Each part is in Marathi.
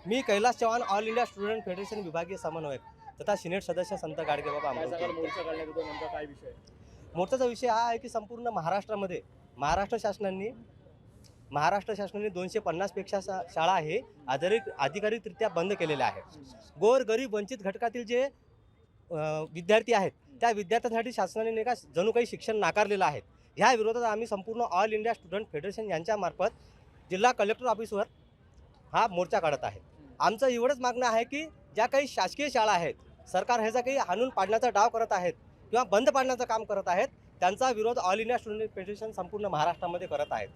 मी Kailas Chavan, all India student federation विभागीय समन्वयक तथा सिनेट सदस्य संत गाडगे बाबा काय सांगाल अमरावती. मोर्चा काढण्यात येतो नेमका काय विषय? मोर्चाचा विषय हा आहे की संपूर्ण महाराष्ट्रामध्ये महाराष्ट्र शासनाने 250 पेक्षा शाळा हे अधिकारिकरित्या बंद केलेल्या आहेत. गोर गरीब वंचित घटकातील जे विद्यार्थी आहेत त्या विद्यार्थ्यांसाठी शासनाने नाही का जणू काही शिक्षण नाकारलेलं आहे. ह्या विरोधात आम्ही संपूर्ण ऑल इंडिया स्टुडंट फेडरेशन यांच्यामार्फत जिल्हा कलेक्टर ऑफिसवर हा मोर्चा काढत आहे. आमचं एवढंच मागणं आहे की ज्या काही शासकीय शाळा आहेत, सरकार ह्याचा काही हाणून पाडण्याचा डाव करत आहेत किंवा बंद पाडण्याचं काम करत आहेत, त्यांचा विरोध ऑल इंडिया स्टुडंट फेडरेशन संपूर्ण महाराष्ट्रामध्ये करत आहेत.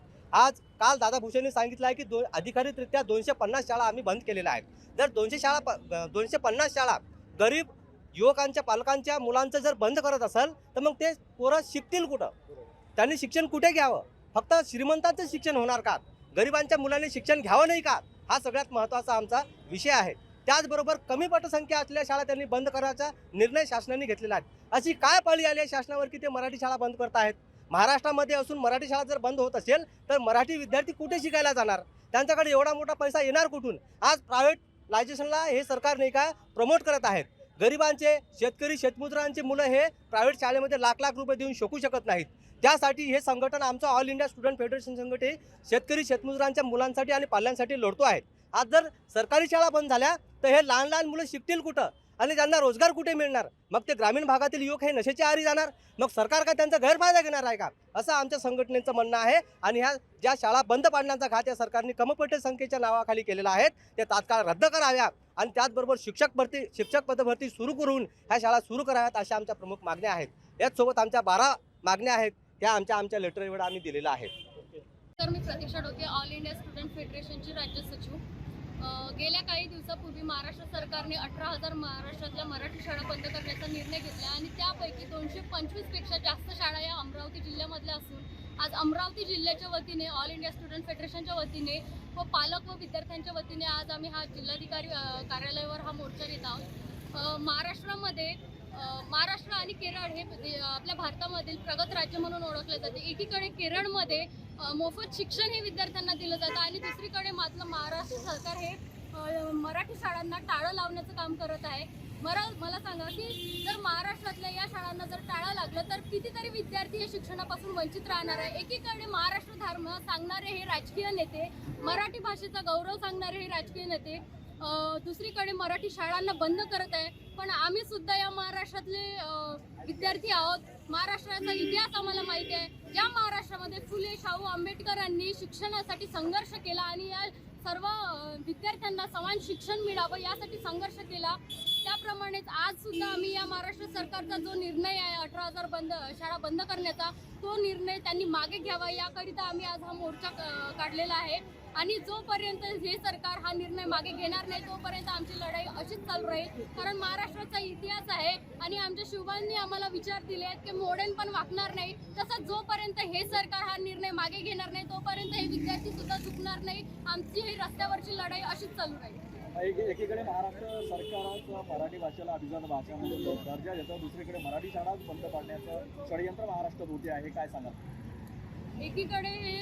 काल दादा भुसेंनी सांगितलं आहे की अधिकारिकरित्या 250 शाळा आम्ही बंद केलेल्या आहेत. जर 250 शाळा गरीब युवकांच्या पालकांच्या मुलांचं जर बंद करत असेल तर मग ते पोरं शिकतील कुठं? त्यांनी शिक्षण कुठे घ्यावं? फक्त श्रीमंतांचं शिक्षण होणार का? गरिबांच्या मुलांनी शिक्षण घ्यावं नाही का? हा सगळ्यात महत्त्वाचा आमचा विषय आहे. त्याचबरोबर कमी पटसंख्या असलेल्या शाळा त्यांनी बंद करायचा निर्णय शासनाने घेतलेला आहे. अशी काय पाळी आली आहे शासनावर की ते मराठी शाळा बंद करत आहेत? महाराष्ट्रामध्ये असून मराठी शाळा जर बंद होत असेल तर मराठी विद्यार्थी कुठे शिकायला जाणार? त्यांच्याकडे एवढा मोठा पैसा येणार कुठून? आज प्रायव्हेटायझेशनला हे सरकार नाही का प्रमोट करत आहेत. गरिबांचे शेतकरी शेतमजुरांचे मुलं हे प्रायव्हेट शाळेमध्ये लाख लाख रुपये देऊन शिकू शकत नाहीत. त्यासाठी हे संघटन आमचं ऑल इंडिया स्टुडंट फेडरेशन संघटन शेतकरी शेतमजुरांच्या मुलांसाठी आणि पाल्यांसाठी लढतो आहे. आज जर सरकारी शाळा बंद झाल्या तर हे लहान लहान मुलं शिकतील कुठं आणि त्यांना रोजगार कुठे मिळणार? मग ते ग्रामीण भागातील युवक हे नशेच्या आहारी जाणार. मग सरकार का त्यांचा गैरफायदा घेणार आहे का? असं आमच्या संघटनेचं म्हणणं आहे. आणि ह्या ज्या शाळा बंद पाडण्याचा घात या सरकारने कमी संख्येच्या नावाखाली केलेला आहे ते तात्काळ रद्द कराव्या आणि त्याचबरोबर शिक्षक पदभरती सुरू करून ह्या शाळा सुरू कराव्यात अशा आमच्या प्रमुख मागण्या आहेत. याचसोबत आमच्या 12 मागण्या आहेत त्या आमच्या लेटरवर आम्ही दिलेल्या आहेत. तर मी प्रतीक्षा डोके, ऑल इंडिया स्टुडंट फेडरेशनची राज्य सचिव. गेल्या काही दिवसापूर्वी महाराष्ट्र सरकारने 18,000 महाराष्ट्रातल्या मराठी शाळा बंद करण्याचा निर्णय घेतला आणि त्यापैकी 225 पेक्षा जास्त शाळा या अमरावती जिल्ह्यामधल्या असून आज अमरावती जिल्ह्याच्या वतीने ऑल इंडिया स्टुडंट फेडरेशनच्या वतीने व पालक व विद्यार्थ्यांच्या वतीने आज आम्ही हा जिल्हाधिकारी कार्यालयावर हा मोर्चा घेत आहोत. महाराष्ट्र आणि केरळ हे आपल्या भारतामधील प्रगत राज्य म्हणून ओळखले जाते. एकीकडे केरळमध्ये मोफत शिक्षण हे विद्यार्थ्यांना दिलं जातं आणि दुसरीकडे मात्र महाराष्ट्र सरकार हे मराठी शाळांना टाळं लावण्याचं काम करत आहे. मला सांगा की जर महाराष्ट्रातल्या या शाळांना जर टाळं लागलं तर कितीतरी विद्यार्थी हे शिक्षणापासून वंचित राहणार आहे. एकीकडे महाराष्ट्र धर्म सांगणारे हे राजकीय नेते, मराठी भाषेचा गौरव सांगणारे हे राजकीय नेते दुसरीकडे मराठी शाळांना बंद करत आहे. पण आम्ही सुद्धा या महाराष्ट्रातले विद्यार्थी आहोत. महाराष्ट्राचा इतिहास आम्हाला माहिती आहे. ज्या महाराष्ट्रामध्ये फुले शाहू आंबेडकरांनी शिक्षणासाठी संघर्ष केला आणि या सर्व विद्यार्थ्यांना समान शिक्षण मिळावं यासाठी संघर्ष केला, त्याप्रमाणेच आज सुद्धा आम्ही या महाराष्ट्र सरकारचा जो निर्णय आहे 18,000 शाळा बंद करण्याचा, तो निर्णय त्यांनी मागे घ्यावा याकरिता आम्ही आज हा मोर्चा काढलेला आहे. आणि जोपर्यंत हे सरकार हा निर्णय मागे घेणार नाही तोपर्यंत आमची लढाई अशीच चालू राहील. कारण महाराष्ट्राचा इतिहास आहे आणि आमच्या शिवबांनी आम्हाला विचार दिले आहेत की मोडेन पण वाकणार नाही. तसंच जोपर्यंत हे सरकार हा निर्णय मागे घेणार नाही तोपर्यंत हे विद्यार्थी सुद्धा चुकणार नाही. आमची ही रस्त्यावरची लढाई अशीच चालू राहील. एकीकडे महाराष्ट्र सरकारच मराठी भाषेला अभिजात भाषा म्हणून दर्जा देतं, दुसरीकडे मराठी शाळाच बंद पाडण्याचं षडयंत्र महाराष्ट्रात होते आहे, काय सांगाल? एकीकडे हे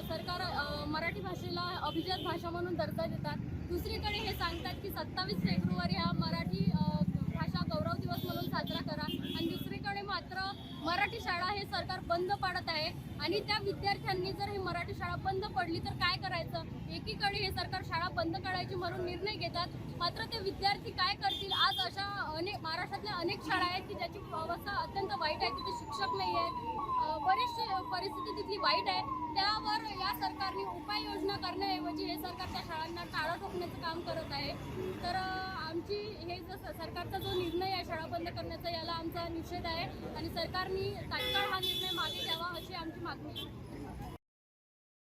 सरकार मराठी भाषेला अभिजात भाषा म्हणून दर्जा देतात, दुसरीकडे हे सांगतात की 27 फेब्रुवारी हा मराठी भाषा गौरव दिवस म्हणून साजरा करा आणि दुसरीकडे मात्र मराठी शाळा हे सरकार बंद पाडत आहे. आणि त्या विद्यार्थ्यांनी जर ही मराठी शाळा बंद पडली तर काय करायचं? एकीकडे हे सरकार शाळा बंद करायची म्हणून निर्णय घेतात, मात्र ते विद्यार्थी काय करतील? आज अशा महाराष्ट्रातल्या अनेक शाळा आहेत की ज्याची अवस्था अत्यंत वाईट आहे, तिथे शिक्षक नाही आहेत, बरीचशी परिस्थिती तिथली वाईट आहे. त्यावर या सरकारने उपाययोजना करण्याऐवजी हे सरकार त्या शाळांना टाळं ठोकण्याचं काम करत आहे. तर आमची हे सरकारचा जो निर्णय आहे शाळा बंद करण्याचा, याला आमचा निषेध आहे आणि सरकारने तात्काळ हा निर्णय मागे घ्यावा अशी आमची मागणी आहे.